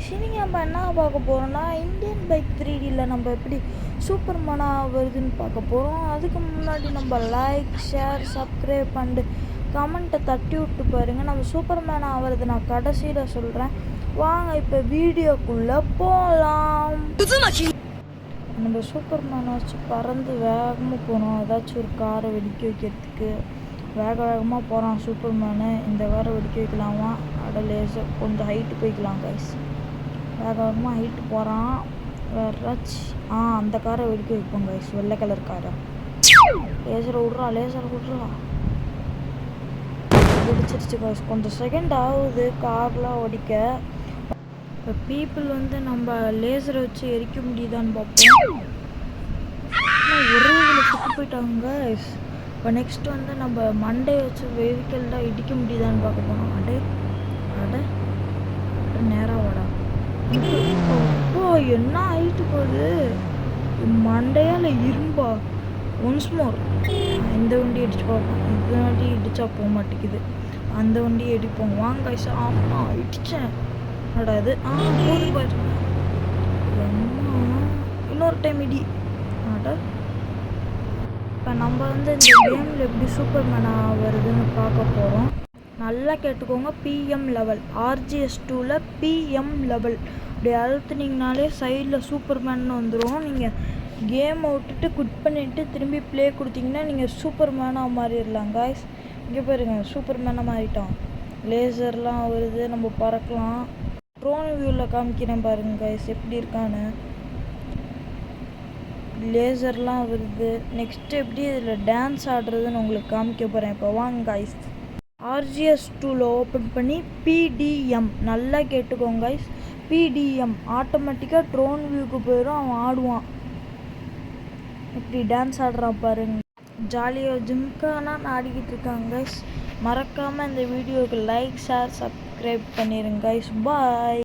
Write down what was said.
Guys இன்னைக்கு நம்ம என்ன பார்க்க போறோம்னா இந்தியன் பைக் 3Dல நம்ம எப்படி சூப்பர்மேனா வருதுன்னு பார்க்க போறோம். அதுக்கு முன்னாடி நம்ம லைக் ஷேர் சப்ஸ்கிரைப் பண்ணி கமெண்ட்டை தட்டி விட்டு பாருங்க. நம்ம சூப்பர்மேனா ஆகிறது நான் கடைசியில் சொல்கிறேன். வாங்க இப்போ வீடியோக்குள்ளே போகலாம். நம்ம சூப்பர்மேனை வச்சு பறந்து வேகமாக போகணும். ஏதாச்சும் ஒரு காரை வெடிக்க வைக்கிறதுக்கு வேகமாக போகிறான் சூப்பர்மேனு. இந்த காரை வெடிக்க வைக்கலாமா? லேசர் கொஞ்சம் ஹைட்டு போய்க்கலாம் கைஸ். வேகமாக ஹைட்டு போகிறான். வேறாச்சும் அந்த காரை வெடிக்க வைப்போம் கைஸ். வெள்ளை கலர் காரை லேசரை விட்றா வெடிச்சிருச்சு கைஸ். கொஞ்சம் செகண்ட் ஆகுது கார்லாம் ஓடிக்க. இப்போ பீப்புள் நம்ம லேசரை வச்சு எரிக்க முடியுதான்னு பார்ப்போம். உறவுகளை சுட்டு போயிட்டாங்க கைஸ். இப்போ நெக்ஸ்ட் நம்ம மண்டே வச்சு வெஹிக்கிள்லாம் இடிக்க முடியுதான்னு பார்க்க போனோம். அட நேராக வாடா. இப்போ என்ன ஆகிட்டு போகுது மண்டையா இல்லை இரும்பா? ஒன்ஸ் மோர் இந்த வண்டி அடிச்சு பார்ப்போம். இந்த வண்டி இடிச்சா போக மாட்டேங்குது. அந்த வண்டியை அடிப்போம் வாங்க கைஸ். ஆமாம் இடித்தேன். அது போது பாரு. இன்னொரு டைம் இடி. இப்போ நம்ம இந்த கேமில் எப்படி சூப்பர்மேனாக வருதுன்னு பார்க்க போகிறோம். நல்லா கேட்டுக்கோங்க. பிஎம் லெவல் RGS2ல பிஎம் லெவல் அப்படி அழுத்துனீங்கனாலே சைடில் சூப்பர்மேன் வந்துடும். நீங்கள் கேமை விட்டுட்டு குட் பண்ணிவிட்டு திரும்பி ப்ளே கொடுத்தீங்கன்னா நீங்கள் சூப்பர்மேனாக மாறிடலாம் காய்ஸ். இங்கே பாருங்க சூப்பர்மேனாக மாறிட்டோம். லேசர்லாம் வருது, நம்ம பறக்கலாம். ட்ரோன் வியூவில் காமிக்கிறேன் பாருங்க காய்ஸ் எப்படி இருக்கான்னு. லேசர்லாம் வருது. நெக்ஸ்ட்டு எப்படி இதில் டான்ஸ் ஆடுறதுன்னு உங்களுக்கு காமிக்க போகிறேன். இப்போ வாங்க காய்ஸ். RGS2ல ஓப்பன் பண்ணி PDM நல்லா கேட்டுக்கோங்க கைஸ். PDM ஆட்டோமேட்டிக்காக ட்ரோன் வியூக்கு போயிடும். அவன் ஆடுவான். இப்படி டான்ஸ் ஆடுறான் பாருங்க. ஜாலியாக ஜிம்கானா ஆடிக்கிட்டு இருக்காங்க கைஸ். மறக்காமல் இந்த வீடியோவுக்கு லைக் ஷேர் சப்ஸ்கிரைப் பண்ணிடுங்க கைஸ். பாய்.